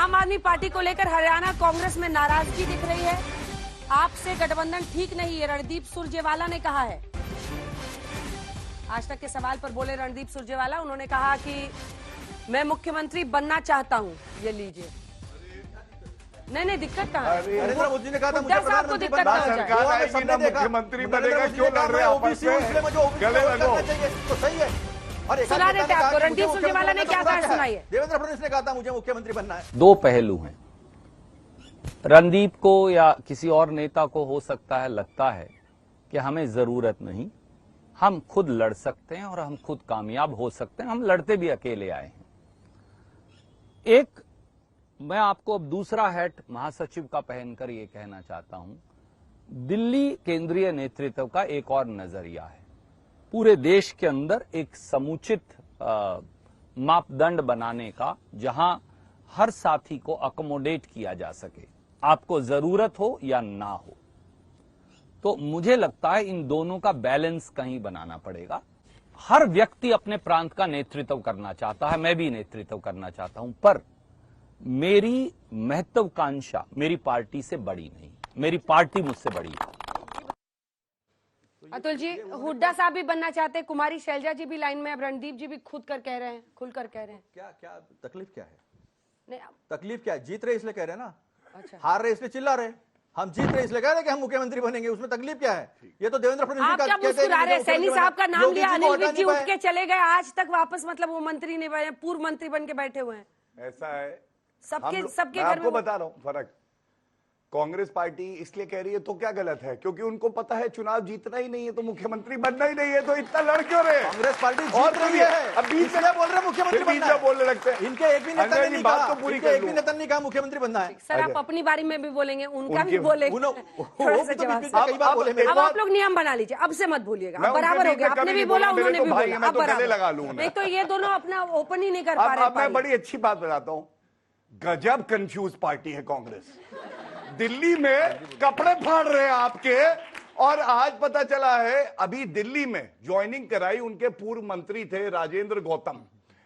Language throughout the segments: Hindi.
आम आदमी पार्टी को लेकर हरियाणा कांग्रेस में नाराजगी दिख रही है। आपसे गठबंधन ठीक नहीं है, रणदीप सुरजेवाला ने कहा है। आज तक के सवाल पर बोले रणदीप सुरजेवाला, उन्होंने कहा कि मैं मुख्यमंत्री बनना चाहता हूं। ये लीजिए। नहीं दिक्कत कहाँ है? नरेंद्र मोदी ने कहा था मुझे आपको दिक्कत कहाँ है? मुख्यमंत्री बनेगा, क्यों लड़ रहे हैं आपस में? गले लगो तो सही है। और सुना देते आपको, रणदीप सुरजेवाला ने क्या कहा सुनाइए। देवेंद्र फडणवीस ने कहा था मुझे मुख्यमंत्री बनना है। दो पहलू हैं। रणदीप को या किसी और नेता को हो सकता है लगता है कि हमें जरूरत नहीं, हम खुद लड़ सकते हैं और हम खुद कामयाब हो सकते हैं। हम लड़ते भी अकेले आए हैं। एक मैं आपको अब दूसरा हैट महासचिव का पहनकर ये कहना चाहता हूं, दिल्ली केंद्रीय नेतृत्व का एक और नजरिया है। पूरे देश के अंदर एक समुचित मापदंड बनाने का, जहां हर साथी को अकोमोडेट किया जा सके, आपको जरूरत हो या ना हो। तो मुझे लगता है इन दोनों का बैलेंस कहीं बनाना पड़ेगा। हर व्यक्ति अपने प्रांत का नेतृत्व करना चाहता है, मैं भी नेतृत्व करना चाहता हूं, पर मेरी महत्वाकांक्षा मेरी पार्टी से बड़ी नहीं, मेरी पार्टी मुझसे बड़ी है। अतुल जी, हुड्डा साहब भी बनना चाहते हैं, कुमारी शैलजा जी भी लाइन में, अब रणदीप जी भी खुलकर कह रहे हैं। क्या तकलीफ क्या है? नहीं, तकलीफ क्या है? जीत रहे इसलिए कह रहे हैं ना। अच्छा। हार रहे इसलिए चिल्ला रहे। हम जीत रहे इसलिए कह रहे हैं कि हम मुख्यमंत्री बनेंगे, उसमें तकलीफ क्या है? ये तो देवेंद्र फडणवीस आप क्या मुस्कुरा रहे हैं? सैनी साहब का नाम लिया, अनिल विज जी उठ के चले गए, आज तक वापस मतलब वो मंत्री नहीं बने, पूर्व मंत्री बन के बैठे हुए हैं। ऐसा है, सबके मैं घर आपको में बता रहा हूं फर्क। कांग्रेस पार्टी इसलिए कह रही है तो क्या गलत है? क्योंकि उनको पता है चुनाव जीतना ही नहीं है, तो मुख्यमंत्री बनना ही नहीं है, तो इतना लड़ क्यों रहे? कांग्रेस पार्टी जीत रही है, अब बीच में बोल रहे हैं मुख्यमंत्री बनना है, बोलने लगते हैं। इनके एक भी नेता ने नहीं कहा, बात तो पूरी इनके एक भी नेता ने नहीं कहा मुख्यमंत्री बनना है। सर आप अपनी बारी में भी बोलेंगे, उनका भी बोलेंगे। कई बार बोले। अब आप लोग नियम बना लीजिए, अब से मत भूलिएगा, बराबर हो गया। आपने भी बोला, उन्होंने भी बोला, अब बराबर। नहीं तो ये दोनों अपना ओपन ही नहीं कर पा रहे। मैं बड़ी अच्छी बात बताता हूं, गजब कंफ्यूज पार्टी है कांग्रेस। दिल्ली में कपड़े फाड़ रहे हैं आपके, और आज पता चला है अभी दिल्ली में ज्वाइनिंग कराई उनके पूर्व मंत्री थे राजेंद्र गौतम,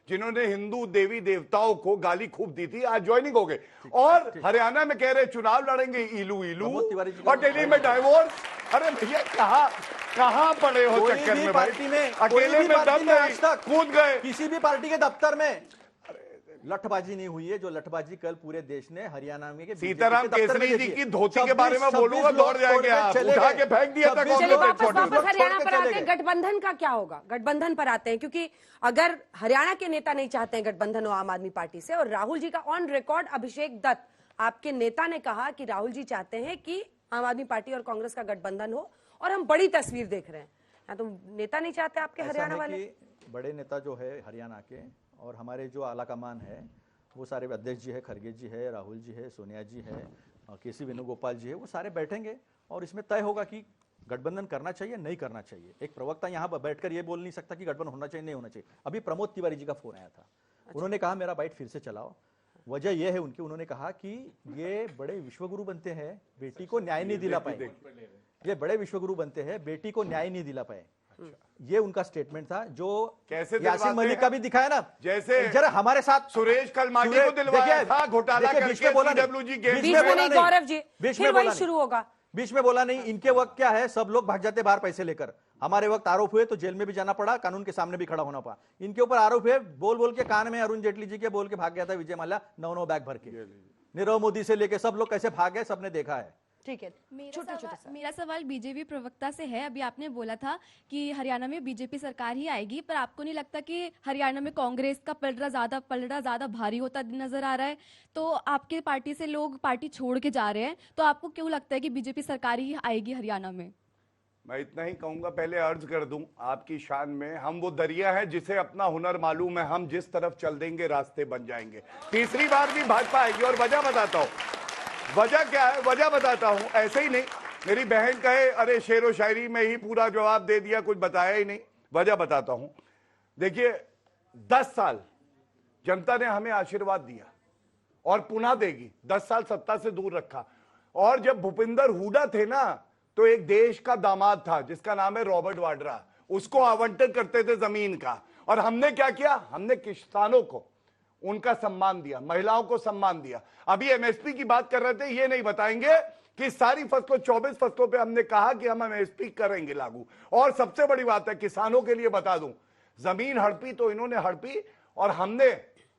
जिन्होंने हिंदू देवी देवताओं को गाली खूब दी थी, आज ज्वाइनिंग हो गए। और हरियाणा में कह रहे चुनाव लड़ेंगे इलू और दिल्ली में डाइवोर्स। अरे भैया कहां पड़े हो चक्कर में? पार्टी में अकेले में दम नहीं, कूद गए। किसी भी पार्टी के दफ्तर में लठबाजी नहीं हुई है, जो लठबाजी कल पूरे देश ने हरियाणा में सीताराम केसरी जी की धोती के बारे में बोलूंगा, दौड़ जाएंगे आप, उठा के फेंक दिया था। चलिए वापस हरियाणा पर आते हैं, गठबंधन का क्या होगा? गठबंधन पर आते हैं, क्योंकि अगर हरियाणा के नेता नहीं चाहते हैं गठबंधन हो आम आदमी पार्टी से, और राहुल जी का ऑन रिकॉर्ड, अभिषेक दत्त आपके नेता ने कहा कि राहुल जी चाहते हैं कि आम आदमी पार्टी और कांग्रेस का गठबंधन हो, और हम बड़ी तस्वीर देख रहे हैं। तो नेता नहीं चाहते आपके हरियाणा वाले? बड़े नेता जो है हरियाणा के, और हमारे जो आला कमान है, वो सारे अध्यक्ष जी है, खरगे जी है, राहुल जी है, सोनिया जी है, केसी वेणुगोपाल जी है, वो सारे बैठेंगे और इसमें तय होगा कि गठबंधन करना चाहिए नहीं करना चाहिए। एक प्रवक्ता यहाँ पर बैठकर ये बोल नहीं सकता कि गठबंधन होना चाहिए नहीं होना चाहिए। अभी प्रमोद तिवारी जी का फोन आया था। उन्होंने कहा मेरा बाइट फिर से चलाओ। वजह यह है उनकी, उन्होंने कहा कि ये बड़े विश्वगुरु बनते हैं, बेटी को न्याय नहीं दिला पाए। ये बड़े विश्वगुरु बनते हैं, बेटी को न्याय नहीं दिला पाए। ये उनका स्टेटमेंट था, जो कैसे यासीन मलिक का भी दिखाया ना, जैसे जरा हमारे साथ सुरेश कलमाटी को दिलवाया था घोटाला करके CWG के। बीच में नहीं गौरव जी, फिर वही शुरू होगा। बीच में बोला नहीं। इनके वक्त क्या है, सब लोग भाग जाते बाहर पैसे लेकर। हमारे वक्त आरोप हुए तो जेल में भी जाना पड़ा, कानून के सामने भी खड़ा होना पड़ा। इनके ऊपर आरोप है, बोल के कान में अरुण जेटली जी के बोल के भाग गया था विजय माल्या, 9 बैग भर के। नीरव मोदी से लेके सब लोग कैसे भाग गए, सबने देखा है। ठीक है, मेरा सवाल बीजेपी प्रवक्ता से है। अभी आपने बोला था कि हरियाणा में बीजेपी सरकार ही आएगी, पर आपको नहीं लगता कि हरियाणा में कांग्रेस का पलड़ा ज्यादा भारी होता नजर आ रहा है? तो आपके पार्टी से लोग पार्टी छोड़ के जा रहे हैं, तो आपको क्यों लगता है कि बीजेपी सरकार ही आएगी हरियाणा में? मैं इतना ही कहूंगा, पहले अर्ज कर दूं आपकी शान में, हम वो दरिया है जिसे अपना हुनर मालूम है, हम जिस तरफ चल देंगे रास्ते बन जाएंगे। तीसरी बार भी भाजपा आएगी। और वजह बताता हूं, वजह क्या है, वजह बताता हूं। ऐसे ही नहीं, मेरी बहन कहे अरे शेरो शायरी में ही पूरा जवाब दे दिया, कुछ बताया ही नहीं। वजह बताता हूं। देखिए 10 साल जनता ने हमें आशीर्वाद दिया और पुनः देगी। 10 साल सत्ता से दूर रखा, और जब भूपिंदर हुड्डा थे ना, तो एक देश का दामाद था जिसका नाम है रॉबर्ट वाड्रा, उसको आवंटन करते थे जमीन का। और हमने क्या किया, हमने किसानों को उनका सम्मान दिया, महिलाओं को सम्मान दिया। अभी एमएसपी की बात कर रहे थे, ये नहीं बताएंगे कि सारी फसलों 24 फसलों पे हमने कहा कि हम एमएसपी करेंगे लागू। और सबसे बड़ी बात है, किसानों के लिए बता दूं, जमीन हड़पी तो इन्होंने हड़पी, और हमने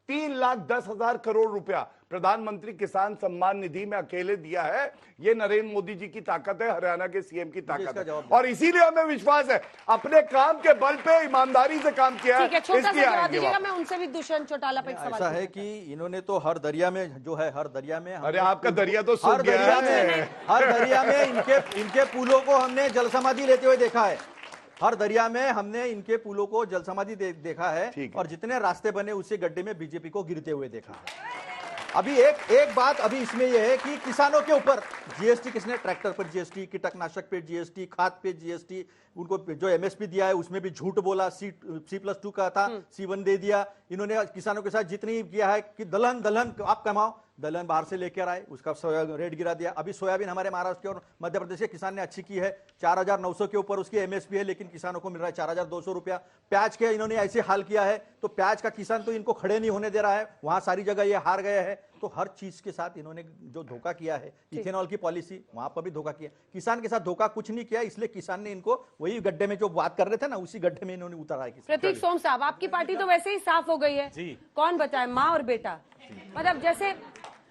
3,10,000 करोड़ रुपया प्रधानमंत्री किसान सम्मान निधि में अकेले दिया है। ये नरेंद्र मोदी जी की ताकत है, हरियाणा के सीएम की ताकत है, और इसीलिए हमें विश्वास है अपने काम के बल पे ईमानदारी से काम किया ठीक है, छोटा सा इसलिए जवाब आएंगे दीजिएगा। वापस। मैं उनसे भी दुष्यंत चौटाला पे एक सवाल ऐसा है कि इन्होंने तो हर दरिया में जो है, हर दरिया में अरे आपका दरिया तो सूख हर गया दरिया है। में हर दरिया में इनके पुलों को हमने जल समाधि लेते हुए देखा है। हर दरिया में हमने इनके पुलों को जल समाधि देखा है, और जितने रास्ते बने उसी गड्ढे में बीजेपी को गिरते हुए देखा है। अभी एक बात अभी इसमें यह है कि किसानों के ऊपर जीएसटी किसने, ट्रैक्टर पर जीएसटी, कीटनाशक पे जीएसटी, खाद पे जीएसटी, उनको जो एमएसपी दिया है उसमें भी झूठ बोला, C+2 का था, C1 दे दिया। इन्होंने किसानों के साथ जितनी किया है कि दलहन आप कमाओ, दलहन बाहर से लेकर आए, उसका रेट गिरा दिया। अभी सोयाबीन हमारे महाराष्ट्र के और मध्य प्रदेश के किसान ने अच्छी की है, 4,900 के ऊपर उसकी एमएसपी है, लेकिन किसानों को मिल रहा है 4,200 रुपया। प्याज के इन्होंने ऐसे हाल किया है, तो प्याज का किसान तो इनको खड़े नहीं होने दे रहा है, वहां सारी जगह ये हार गए हैं। तो हर चीज के साथ इन्होंने जो धोखा किया है, इथेनॉल की पॉलिसी, वहां पर भी धोखा किया। किसान के साथ धोखा कुछ नहीं किया, इसलिए किसान ने इनको वही गड्ढे में जो बात कर रहे थे ना, उसी गड्ढे में इन्होंने उतारा है। प्रतीक सोम साहब, आपकी पार्टी तो वैसे ही साफ हो गई है जी। कौन बचाए, माँ और बेटा? मतलब जैसे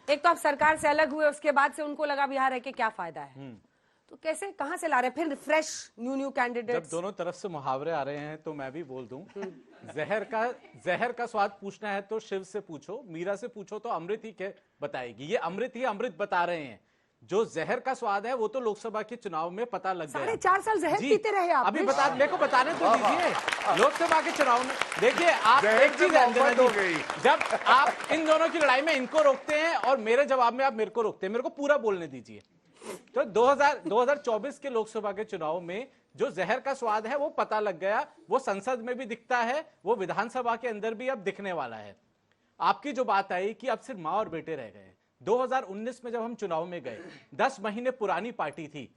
एक तो आप सरकार से अलग हुए, उसके बाद से उनको लगा बिहार है कि क्या फायदा है, तो कैसे कहां से ला रहे हैं फिर फ्रेश न्यू कैंडिडेट? जब दोनों तरफ से मुहावरे आ रहे हैं तो मैं भी बोल दूं, जहर का स्वाद पूछना है तो शिव से पूछो, मीरा से पूछो तो अमृत ही के बताएगी। ये अमृत ही अमृत बता रहे हैं। जो जहर का स्वाद है वो तो लोकसभा के चुनाव में पता लग गया। 4.5 साल जहर जी, पीते रहे आप। अभी मेरे को बताने तो दीजिए। लोकसभा के चुनाव में देखिए आप एक चीज हो गई। जब आप इन दोनों की लड़ाई में इनको रोकते हैं और मेरे जवाब में आप मेरे को रोकते हैं, मेरे को पूरा बोलने दीजिए। तो 2024 के लोकसभा के चुनाव में जो जहर का स्वाद है वो पता लग गया, वो संसद में भी दिखता है, वो विधानसभा के अंदर भी अब दिखने वाला है। आपकी जो बात आई कि अब सिर्फ माँ और बेटे रह गए, 2019 में जब हम चुनाव में गए, 10 महीने पुरानी पार्टी थी।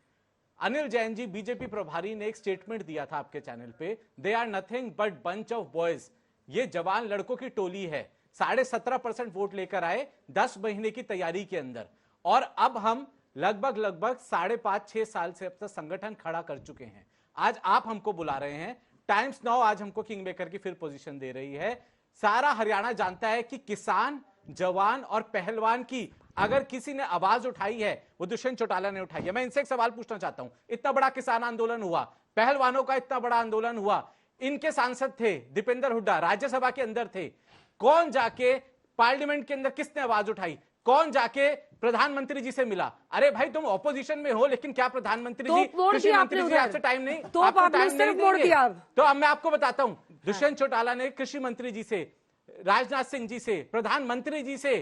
अनिल जैन जी बीजेपी प्रभारी ने एक स्टेटमेंट दिया था आपके चैनल पे, they are nothing but bunch of boys. ये जवान लड़कों की टोली है। 17.5% वोट लेकर आए 10 महीने की तैयारी के अंदर, और अब हम लगभग 5.5-6 साल से अब तक संगठन खड़ा कर चुके हैं। आज आप हमको बुला रहे हैं, टाइम्स नाउ आज हमको किंग मेकर की फिर पोजीशन दे रही है। सारा हरियाणा जानता है कि किसान, जवान और पहलवान की अगर किसी ने आवाज उठाई है वो दुष्यंत चौटाला ने उठाई है। मैं इनसे एक सवाल पूछना चाहता हूं, इतना बड़ा किसान आंदोलन हुआ, पहलवानों का इतना बड़ा आंदोलन हुआ, इनके सांसद थे दीपेंद्र हुड्डा, राज्यसभा के अंदर थे, कौन जाके पार्लियामेंट के अंदर किसने आवाज उठाई, कौन जाके प्रधानमंत्री जी से मिला? अरे भाई तुम ऑपोजिशन में हो, लेकिन क्या प्रधानमंत्री जी, कृषि मंत्री जी आपसे टाइम नहीं, तो आपको आपने टाइम सिर्फ नहीं मोड़ देंगे? दिया। तो अब मैं आपको बताता हूं, दुष्यंत चौटाला ने कृषि मंत्री जी से, राजनाथ सिंह जी से, प्रधानमंत्री जी से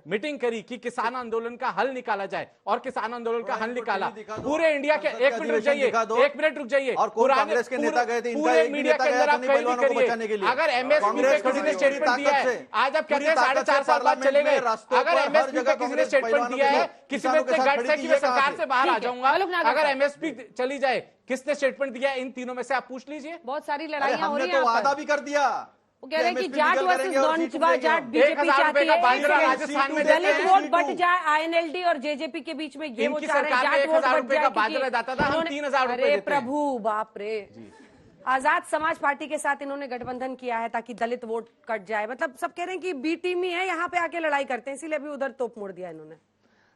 मीटिंग करी कि किसान आंदोलन का हल निकाला जाए, और किसान आंदोलन का हल निकाला। पूरे इंडिया के, एक मिनट रुक जाइए, एक मिनट रुक जाइए, और कौन कांग्रेस के नेता गए थे? पूरे मीडिया के अंदर आप कहीं भी करिए, अगर एमएसपी पे किसी ने स्टेटमेंट दिया है, आज आप कहते हैं 4.5 साल बाद चले गए, अगर एमएसपी पे किसी ने स्टेटमेंट दिया है, किसी में इतने गट्स है कि मैं सरकार से बाहर आ जाऊंगा, अगर एमएसपी चली जाए, किसने स्टेटमेंट दिया है? इन तीनों में से आप पूछ लीजिए। बहुत सारी लड़ाइयां हो रही हमने हैं तो वादा भी कर दिया। वो कह रहे हैं कि Jat versus non Jat BJP 1000 चाहती रुपए का बांद्रा है, राजस्थान में दलित देते वोट हैं। बट जाए आईएनएलडी और जेजेपी के बीच में, ये वो इनकी चाह रहे हैं सरकार में जाट वोट 1000 बट रुपए जाए का बांद्रा क्योंकि जाता था, हम इन्होंने- 3000 रुपए अरे देते हैं। प्रभु बाप रे। आजाद समाज पार्टी के साथ इन्होंने गठबंधन किया है ताकि दलित वोट कट जाए। मतलब सब कह रहे हैं कि बी टीम ही है, यहाँ पे आके लड़ाई करते हैं, इसीलिए अभी उधर तोप मोड़ दिया इन्होंने।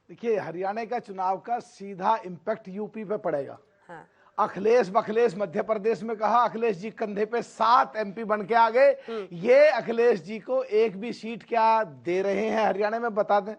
देखिए, हरियाणा का चुनाव का सीधा इम्पैक्ट यूपी पे पड़ेगा। हाँ। अखिलेश बखलेश मध्य प्रदेश में कहा, अखिलेश जी कंधे पे 7 एमपी बन के आ गए। ये अखिलेश जी को एक भी सीट क्या दे रहे हैं हरियाणा में, बता दें।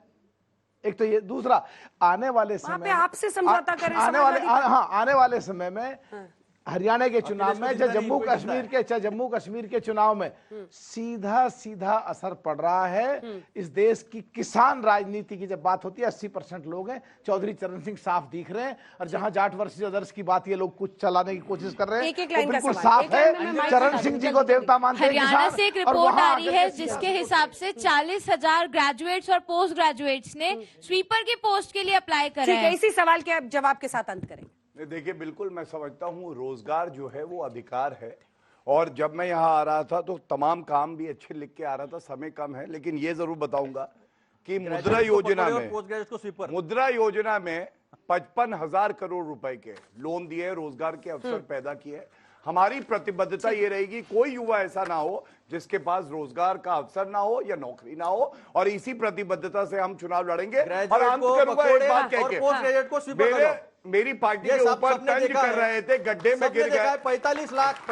एक तो ये, दूसरा आने वाले समय पे आपसे समझौता करें, आने वाले समय में हरियाणा के चुनाव में, चाहे जम्मू कश्मीर के चुनाव में सीधा सीधा असर पड़ रहा है। इस देश की किसान राजनीति की जब बात होती है, 80% लोग हैं, चौधरी चरण सिंह साफ दिख रहे हैं, और जहां जाट वर्सेस अदर्स की बात ये लोग कुछ चलाने की कोशिश कर रहे हैं, तो बिल्कुल साफ है। चरण सिंह जी को देवता मानते हैं हरियाणा किसान, से एक और रिपोर्ट वहां आ रही है जिसके हिसाब से 40,000 ग्रेजुएट्स और पोस्ट ग्रेजुएट्स ने स्वीपर की पोस्ट के लिए अप्लाई करा ठीक है, है। इसी सवाल के जवाब के साथ अंत करेंगे। देखिए, बिल्कुल मैं समझता हूं रोजगार जो है वो अधिकार है, और जब मैं यहाँ आ रहा था तो तमाम काम भी अच्छे लिख के आ रहा था, समय कम है, लेकिन ये जरूर बताऊंगा कि मुद्रा योजना में, पोस्ट ग्रेजुएट को स्वीपर, मुद्रा योजना में 55,000 करोड़ रुपए के लोन दिए, रोजगार के अवसर पैदा किए। हमारी प्रतिबद्धता ये रहेगी कोई युवा ऐसा ना हो जिसके पास रोजगार का अवसर ना हो या नौकरी ना हो, और इसी प्रतिबद्धता से हम चुनाव लड़ेंगे। और अंत करूंगा एक बात कह के, पोस्ट ग्रेजुएट को स्वीपर करो। मेरी पार्टी के ऊपर तंज कर रहे थे, गड्ढे में गिर गए। 45 लाख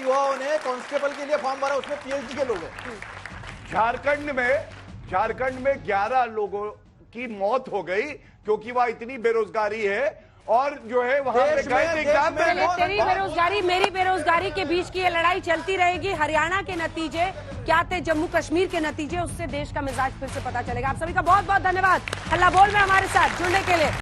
युवाओं ने कांस्टेबल के लिए फॉर्म भरा, उसमें पीएचडी के लोग हैं। झारखंड में 11 लोगों की मौत हो गई क्योंकि वहां इतनी बेरोजगारी है, और जो है वहां पे एग्जाम चलिए, तेरी बेरोजगारी मेरी बेरोजगारी के बीच की ये लड़ाई चलती रहेगी। हरियाणा के नतीजे क्या थे, जम्मू कश्मीर के नतीजे, उससे देश का मिजाज फिर से पता चलेगा। आप सभी का बहुत बहुत धन्यवाद हल्ला बोल में हमारे साथ जुड़ने के लिए।